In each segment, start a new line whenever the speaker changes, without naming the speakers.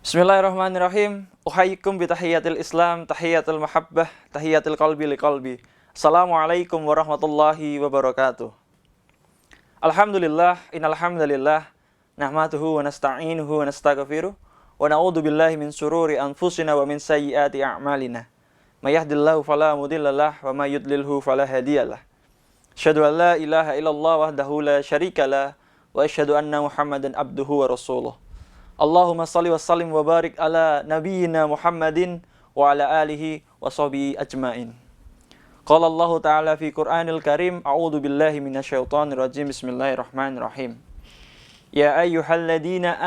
Bismillahirrahmanirrahim. Uhayyikum bitahiyyatil Islam, tahiyyatul mahabbah, tahiyyatul qalbi liqalbi. Assalamualaikum warahmatullahi wabarakatuh. Alhamdulillah, innal hamdalillah nahmaduhu wa nasta'inuhu wa nastaghfiruh wa na'udzu billahi min syururi anfusina wa min sayyiati a'malina. May yahdihillahu fala mudhillalah wa may yudlilhu fala hadiyalah. Asyhadu an la ilaha illallah wahdahu la syarikalah wa asyhadu anna Muhammadan abduhu wa rasuluh. Allahumma salli wa sallim wa barik ala nabiyyina Muhammadin wa ala alihi wa sahbihi ajmain. Qala Allah Ta'ala fi Qur'anil Karim, a'udzu billahi minasyaitonir rajim. Bismillahirrahmanirrahim. Ya ayyuhalladzina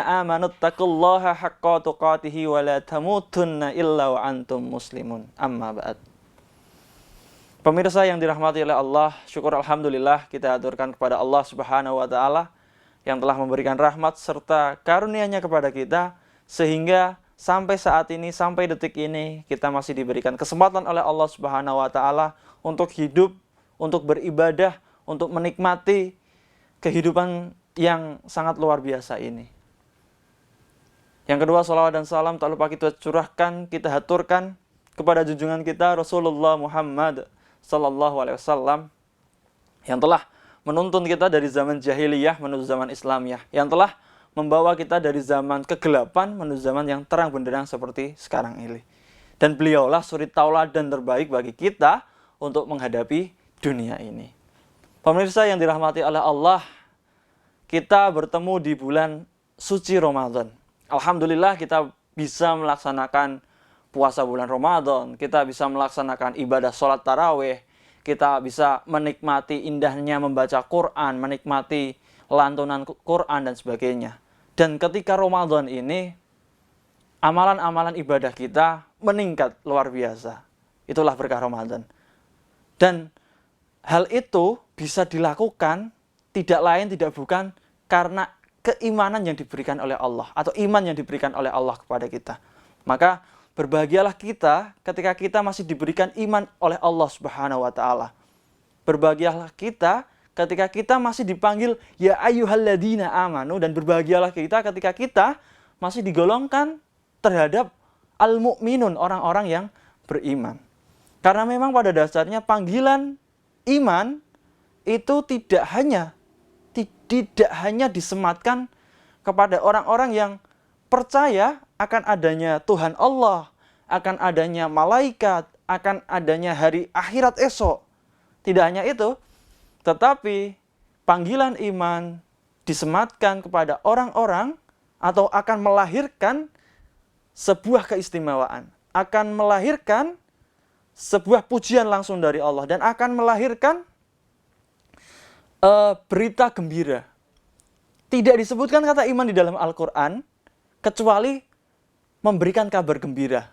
amanu taqullaha haqqa tuqatih wa la tamutunna illa wa antum muslimun. Amma ba'd. Pemirsa yang dirahmati oleh Allah, syukur alhamdulillah kita aturkan kepada Allah Subhanahu wa taala yang telah memberikan rahmat serta karunia-Nya kepada kita, sehingga sampai saat ini, sampai detik ini, kita masih diberikan kesempatan oleh Allah Subhanahu wa taala untuk hidup, untuk beribadah, untuk menikmati kehidupan yang sangat luar biasa ini. Yang kedua, salawat dan salam tak lupa kita curahkan, kita haturkan kepada junjungan kita Rasulullah Muhammad sallallahu alaihi wasallam yang telah menuntun kita dari zaman jahiliyah menuju zaman Islamiyah, yang telah membawa kita dari zaman kegelapan menuju zaman yang terang benderang seperti sekarang ini. Dan beliaulah suri tauladan terbaik bagi kita untuk menghadapi dunia ini. Pemirsa yang dirahmati oleh Allah, kita bertemu di bulan suci Ramadan. Alhamdulillah kita bisa melaksanakan puasa bulan Ramadan, kita bisa melaksanakan ibadah sholat tarawih, kita bisa menikmati indahnya membaca Quran, menikmati lantunan Quran dan sebagainya. Dan ketika Ramadan ini, amalan-amalan ibadah kita meningkat luar biasa. Itulah berkah Ramadan. Dan hal itu bisa dilakukan tidak lain tidak bukan karena keimanan yang diberikan oleh Allah atau iman yang diberikan oleh Allah kepada kita. Maka berbahagialah kita ketika kita masih diberikan iman oleh Allah Subhanahu wa taala. Berbahagialah kita ketika kita masih dipanggil ya ayyuhalladzina amanu, dan berbahagialah kita ketika kita masih digolongkan terhadap al-mu'minun, orang-orang yang beriman. Karena memang pada dasarnya panggilan iman itu tidak hanya disematkan kepada orang-orang yang percaya akan adanya Tuhan Allah, akan adanya malaikat, akan adanya hari akhirat esok. Tidak hanya itu, tetapi panggilan iman disematkan kepada orang-orang atau akan melahirkan sebuah keistimewaan, akan melahirkan sebuah pujian langsung dari Allah, dan akan melahirkan berita gembira. Tidak disebutkan kata iman di dalam Al-Quran, kecuali memberikan kabar gembira.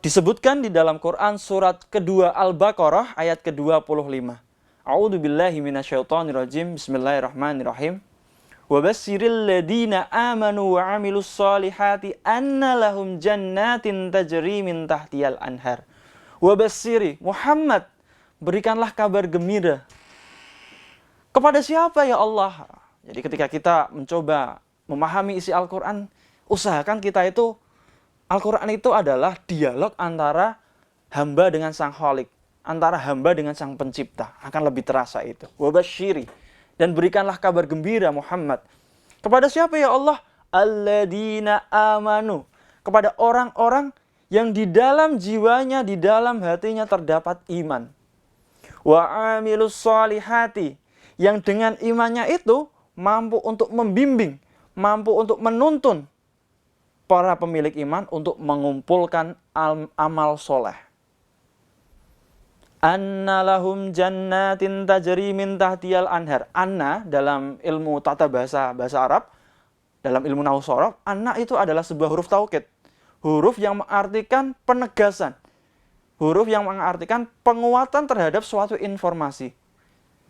Disebutkan di dalam Quran surat kedua Al-Baqarah ayat ke-25. A'udzu billahi minasyaitonir rajim. Bismillahirrahmanirrahim. Wa basyiril ladzina amanu wa 'amilus solihati anna lahum jannatin tajri min tahtiyal anhar. Wa basyiri Muhammad, berikanlah kabar gembira. Kepada siapa ya Allah? Jadi ketika kita mencoba memahami isi Al-Quran, usahakan kita itu, Al-Quran itu adalah dialog antara hamba dengan sang Khalik, antara hamba dengan sang pencipta. Akan lebih terasa itu. Wabasyiri, dan berikanlah kabar gembira Muhammad. Kepada siapa ya Allah? Alladzina amanu, kepada orang-orang yang di dalam jiwanya, di dalam hatinya terdapat iman. Wa amilus solihati, yang dengan imannya itu mampu untuk membimbing, mampu untuk menuntun para pemilik iman untuk mengumpulkan amal soleh. Anna lahum jannatin tajri min tahtiyal anhar. Anna dalam ilmu tata bahasa Arab, dalam ilmu nahwu shorof, anna itu adalah sebuah huruf taukid. Huruf yang mengartikan penegasan. Huruf yang mengartikan penguatan terhadap suatu informasi.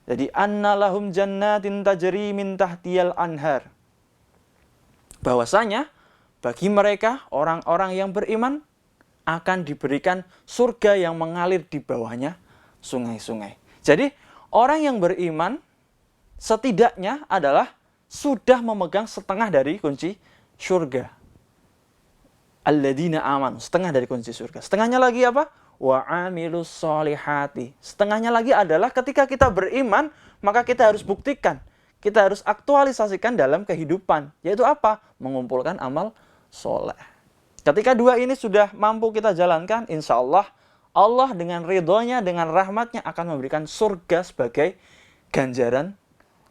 Jadi anna lahum jannatin tajri min tahtiyal anhar. Bahwasanya bagi mereka, orang-orang yang beriman, akan diberikan surga yang mengalir di bawahnya sungai-sungai. Jadi orang yang beriman setidaknya adalah sudah memegang setengah dari kunci surga. Alladzina amanu, setengah dari kunci surga. Setengahnya lagi apa? Wa amilus solihati. Setengahnya lagi adalah ketika kita beriman, maka kita harus buktikan. Kita harus aktualisasikan dalam kehidupan. Yaitu apa? Mengumpulkan amal soleh. Ketika dua ini sudah mampu kita jalankan, insya Allah, Allah dengan ridhonya, dengan rahmatnya akan memberikan surga sebagai ganjaran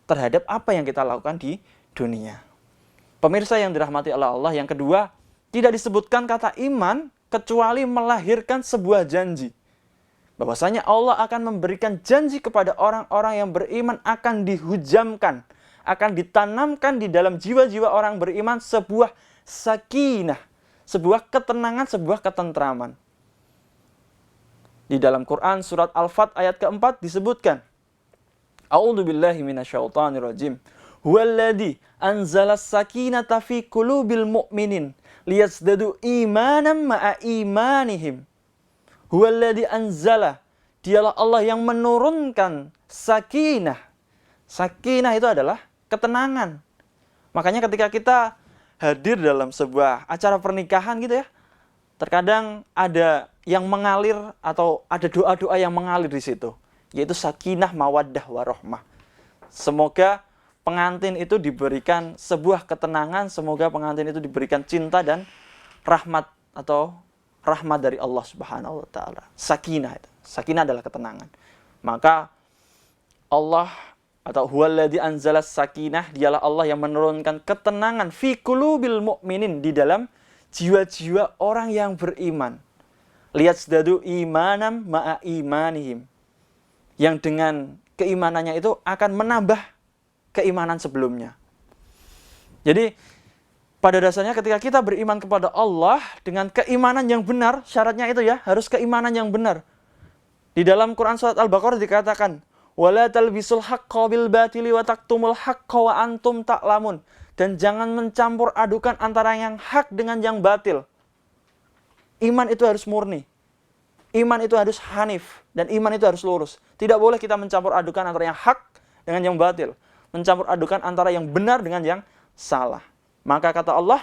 terhadap apa yang kita lakukan di dunia. Pemirsa yang dirahmati oleh Allah, yang kedua, tidak disebutkan kata iman kecuali melahirkan sebuah janji. Bahwasanya Allah akan memberikan janji kepada orang-orang yang beriman akan dihujamkan, akan ditanamkan di dalam jiwa-jiwa orang beriman sebuah sakinah, sebuah ketenangan, sebuah ketentraman. Di dalam Quran surat Al-Fat ayat keempat disebutkan, A'udzubillahi minasyaitonirrajim. Huwallazi anzalas sakinata fi qulubil mu'minin liyazdadu imanan ma'a imanihim. Huwallazi anzala, dialah Allah yang menurunkan sakinah. Sakinah itu adalah ketenangan. Makanya ketika kita hadir dalam sebuah acara pernikahan gitu ya, terkadang ada yang mengalir atau ada doa-doa yang mengalir di situ, yaitu sakinah mawaddah warahmah. Semoga pengantin itu diberikan sebuah ketenangan, semoga pengantin itu diberikan cinta dan rahmat atau rahmat dari Allah Subhanahu wa taala. Sakinah itu. Sakinah adalah ketenangan. Maka Allah atau huwallazi anzalas sakinah, dialah Allah yang menurunkan ketenangan fi qulubil mu'minin, di dalam jiwa-jiwa orang yang beriman. Liyazdadu imanan ma'a imanihim. Yang dengan keimanannya itu akan menambah keimanan sebelumnya. Jadi pada dasarnya ketika kita beriman kepada Allah dengan keimanan yang benar, syaratnya itu ya, harus keimanan yang benar. Di dalam Quran surat Al-Baqarah dikatakan, wala talbisul haqqa bil batili wa taktumul haqqa wa antum ta'lamun. Dan jangan mencampur adukan antara yang hak dengan yang batil. Iman itu harus murni. Iman itu harus hanif. Dan iman itu harus lurus. Tidak boleh kita mencampur adukan antara yang hak dengan yang batil. Mencampur adukan antara yang benar dengan yang salah. Maka kata Allah,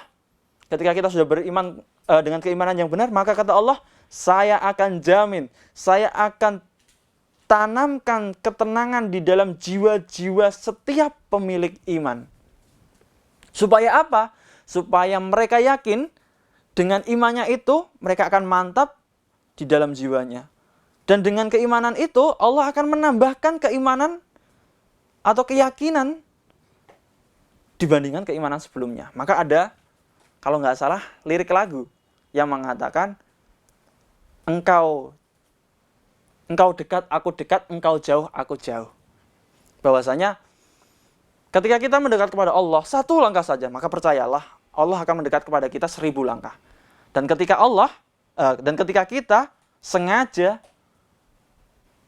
ketika kita sudah beriman dengan keimanan yang benar, maka kata Allah, saya akan jamin, saya akan tanamkan ketenangan di dalam jiwa-jiwa setiap pemilik iman. Supaya apa? Supaya mereka yakin dengan imannya itu mereka akan mantap di dalam jiwanya. Dan dengan keimanan itu Allah akan menambahkan keimanan atau keyakinan dibandingkan keimanan sebelumnya. Maka ada, kalau nggak salah, lirik lagu yang mengatakan, engkau dekat, aku dekat, engkau jauh, aku jauh. Bahwasanya ketika kita mendekat kepada Allah satu langkah saja, maka percayalah Allah akan mendekat kepada kita 1000 langkah. Dan ketika kita sengaja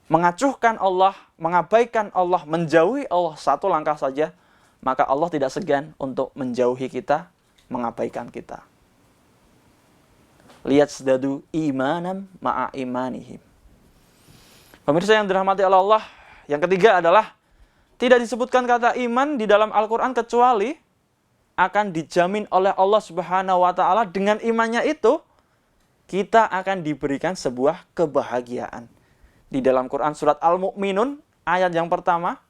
mengacuhkan Allah, mengabaikan Allah, menjauhi Allah satu langkah saja, maka Allah tidak segan untuk menjauhi kita, mengabaikan kita. Liyazdadu imanan ma'a imanihim. Pemirsa yang dirahmati oleh Allah, yang ketiga adalah tidak disebutkan kata iman di dalam Al-Quran kecuali akan dijamin oleh Allah Subhanahu wa taala dengan imannya itu kita akan diberikan sebuah kebahagiaan. Di dalam Quran surat Al-Mu'minun ayat yang pertama,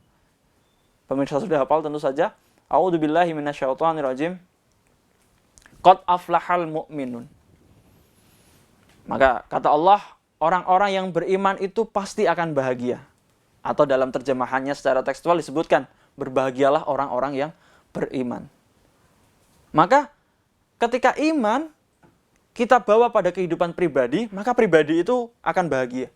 pemirsa sudah hafal tentu saja, A'udzubillahi minasyaitonirrajim. Qad aflahal mu'minun. Maka kata Allah, orang-orang yang beriman itu pasti akan bahagia. Atau dalam terjemahannya secara tekstual disebutkan, berbahagialah orang-orang yang beriman. Maka ketika iman kita bawa pada kehidupan pribadi, maka pribadi itu akan bahagia.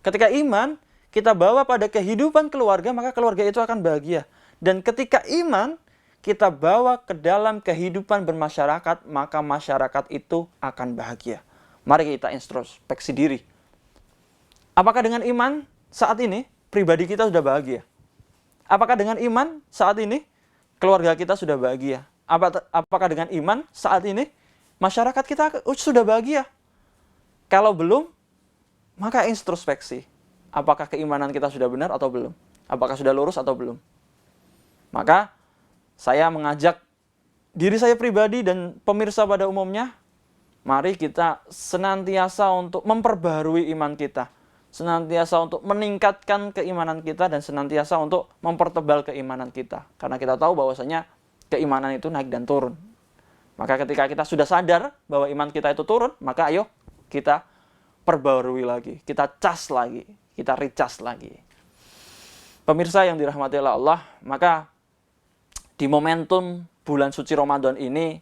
Ketika iman kita bawa pada kehidupan keluarga, maka keluarga itu akan bahagia. Dan ketika iman kita bawa ke dalam kehidupan bermasyarakat, maka masyarakat itu akan bahagia. Mari kita introspeksi diri. Apakah dengan iman saat ini pribadi kita sudah bahagia? Apakah dengan iman saat ini keluarga kita sudah bahagia? Apakah dengan iman saat ini masyarakat kita sudah bahagia? Kalau belum, maka introspeksi. Apakah keimanan kita sudah benar atau belum? Apakah sudah lurus atau belum? Maka saya mengajak diri saya pribadi dan pemirsa pada umumnya, mari kita senantiasa untuk memperbaharui iman kita, senantiasa untuk meningkatkan keimanan kita, dan senantiasa untuk mempertebal keimanan kita. Karena kita tahu bahwasanya keimanan itu naik dan turun. Maka ketika kita sudah sadar bahwa iman kita itu turun, maka ayo kita perbarui lagi, kita cas lagi, kita recas lagi. Pemirsa yang dirahmati Allah, maka di momentum bulan suci Ramadan ini,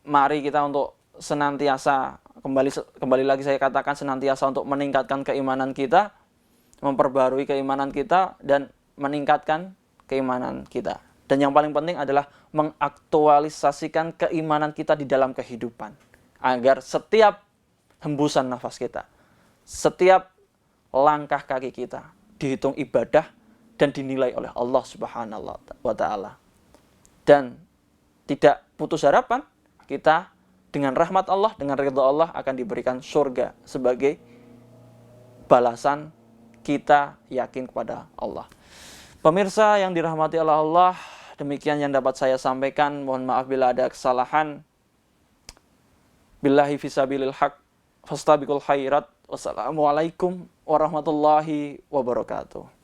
mari kita untuk senantiasa, kembali lagi saya katakan, senantiasa untuk meningkatkan keimanan kita, memperbarui keimanan kita, dan meningkatkan keimanan kita. Dan yang paling penting adalah mengaktualisasikan keimanan kita di dalam kehidupan, agar setiap hembusan nafas kita, setiap langkah kaki kita dihitung ibadah dan dinilai oleh Allah Subhanahu wa Ta'ala. Dan tidak putus harapan, kita dengan rahmat Allah, dengan ridha Allah akan diberikan surga sebagai balasan kita yakin kepada Allah. Pemirsa yang dirahmati oleh Allah, demikian yang dapat saya sampaikan. Mohon maaf bila ada kesalahan. Billahi fisabilil haq, fastabiqul khairat. Wassalamualaikum warahmatullahi wabarakatuh.